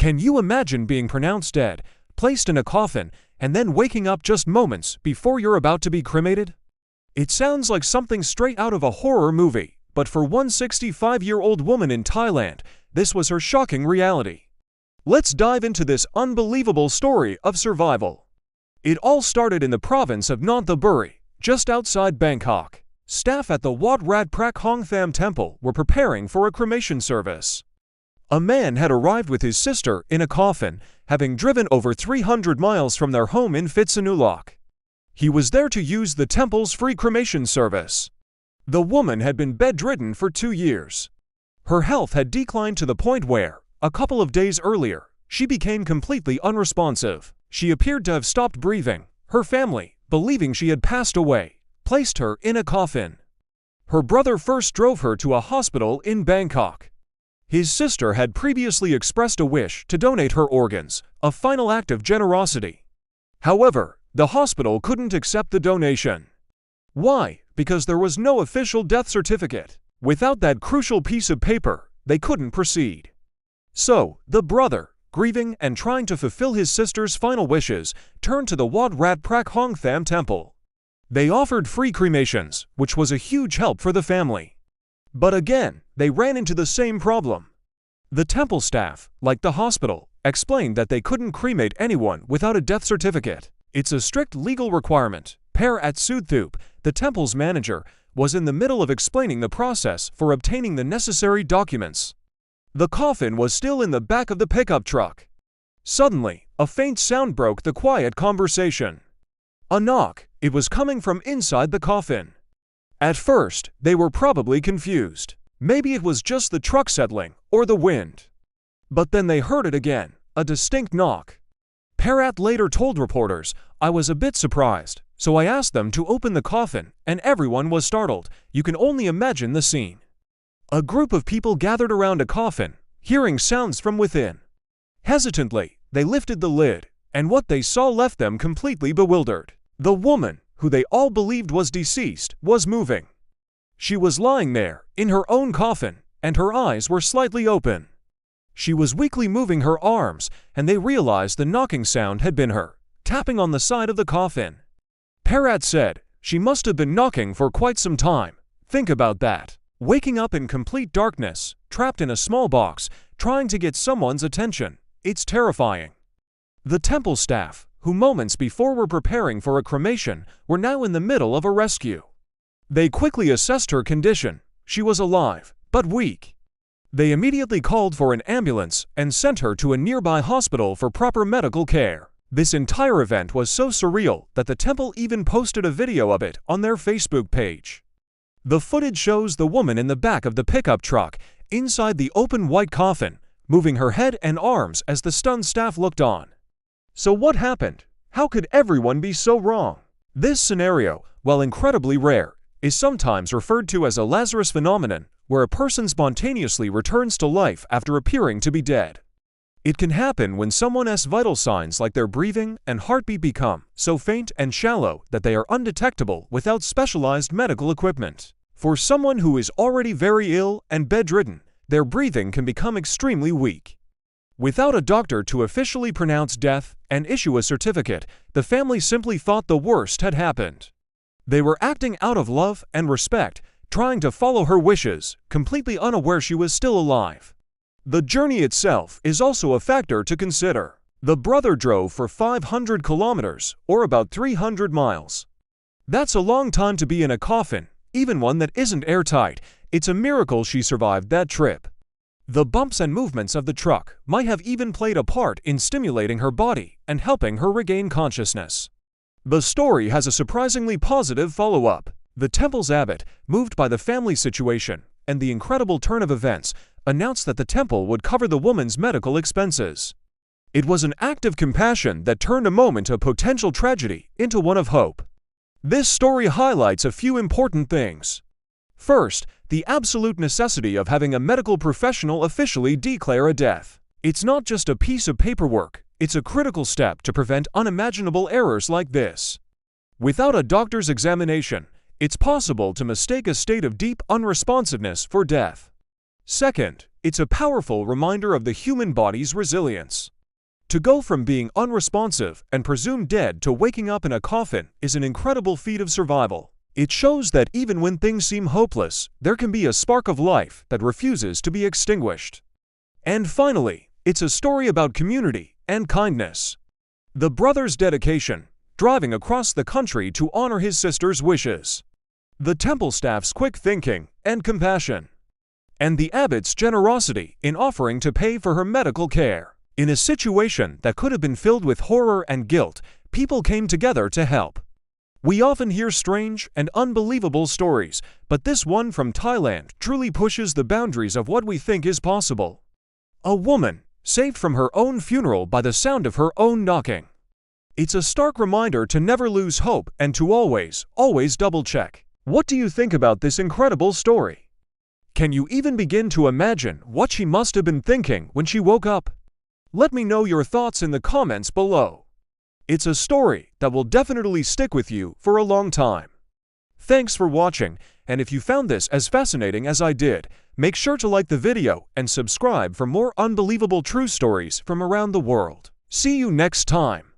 Can you imagine being pronounced dead, placed in a coffin, and then waking up just moments before you're about to be cremated? It sounds like something straight out of a horror movie, but for one 65-year-old woman in Thailand, this was her shocking reality. Let's dive into this unbelievable story of survival. It all started in the province of Nonthaburi, just outside Bangkok. Staff at the Wat Rat Prak Hong Tham temple were preparing for a cremation service. A man had arrived with his sister in a coffin, having driven over 300 miles from their home in Phitsanulok. He was there to use the temple's free cremation service. The woman had been bedridden for 2 years. Her health had declined to the point where, a couple of days earlier, she became completely unresponsive. She appeared to have stopped breathing. Her family, believing she had passed away, placed her in a coffin. Her brother first drove her to a hospital in Bangkok. His sister had previously expressed a wish to donate her organs, a final act of generosity. However, the hospital couldn't accept the donation. Why? Because there was no official death certificate. Without that crucial piece of paper, they couldn't proceed. So, the brother, grieving and trying to fulfill his sister's final wishes, turned to the Wat Rat Prak Hong Tham temple. They offered free cremations, which was a huge help for the family. But again, they ran into the same problem. The temple staff, like the hospital, explained that they couldn't cremate anyone without a death certificate. It's a strict legal requirement. Per at Sudthup, the temple's manager, was in the middle of explaining the process for obtaining the necessary documents. The coffin was still in the back of the pickup truck. Suddenly, a faint sound broke the quiet conversation. A knock. It was coming from inside the coffin. At first, they were probably confused. Maybe it was just the truck settling, or the wind. But then they heard it again, a distinct knock. Perat later told reporters, "I was a bit surprised, so I asked them to open the coffin, and everyone was startled. You can only imagine the scene." A group of people gathered around a coffin, hearing sounds from within. Hesitantly, they lifted the lid, and what they saw left them completely bewildered. The woman, who they all believed was deceased, was moving. She was lying there, in her own coffin, and her eyes were slightly open. She was weakly moving her arms, and they realized the knocking sound had been her, tapping on the side of the coffin. Perat said, "She must have been knocking for quite some time. Think about that. Waking up in complete darkness, trapped in a small box, trying to get someone's attention. It's terrifying." The temple staff, who moments before were preparing for a cremation, were now in the middle of a rescue. They quickly assessed her condition. She was alive, but weak. They immediately called for an ambulance and sent her to a nearby hospital for proper medical care. This entire event was so surreal that the temple even posted a video of it on their Facebook page. The footage shows the woman in the back of the pickup truck, inside the open white coffin, moving her head and arms as the stunned staff looked on. So what happened? How could everyone be so wrong? This scenario, while incredibly rare, is sometimes referred to as a Lazarus phenomenon, where a person spontaneously returns to life after appearing to be dead. It can happen when someone's vital signs like their breathing and heartbeat become so faint and shallow that they are undetectable without specialized medical equipment. For someone who is already very ill and bedridden, their breathing can become extremely weak. Without a doctor to officially pronounce death and issue a certificate, the family simply thought the worst had happened. They were acting out of love and respect, trying to follow her wishes, completely unaware she was still alive. The journey itself is also a factor to consider. The brother drove for 500 kilometers, or about 300 miles. That's a long time to be in a coffin, even one that isn't airtight. It's a miracle she survived that trip. The bumps and movements of the truck might have even played a part in stimulating her body and helping her regain consciousness. The story has a surprisingly positive follow-up. The temple's abbot, moved by the family situation and the incredible turn of events, announced that the temple would cover the woman's medical expenses. It was an act of compassion that turned a moment of potential tragedy into one of hope. This story highlights a few important things. First, the absolute necessity of having a medical professional officially declare a death. It's not just a piece of paperwork, it's a critical step to prevent unimaginable errors like this. Without a doctor's examination, it's possible to mistake a state of deep unresponsiveness for death. Second, It's a powerful reminder of the human body's resilience. To go from being unresponsive and presumed dead to waking up in a coffin is an incredible feat of survival. It shows that even when things seem hopeless, there can be a spark of life that refuses to be extinguished. And finally, it's a story about community and kindness. The brother's dedication, driving across the country to honor his sister's wishes. The temple staff's quick thinking and compassion. And the abbot's generosity in offering to pay for her medical care. In a situation that could have been filled with horror and guilt, people came together to help. We often hear strange and unbelievable stories, but this one from Thailand truly pushes the boundaries of what we think is possible. A woman, saved from her own funeral by the sound of her own knocking. It's a stark reminder to never lose hope and to always double-check. What do you think about this incredible story? Can you even begin to imagine what she must have been thinking when she woke up? Let me know your thoughts in the comments below. It's a story that will definitely stick with you for a long time. Thanks for watching, and if you found this as fascinating as I did, make sure to like the video and subscribe for more unbelievable true stories from around the world. See you next time.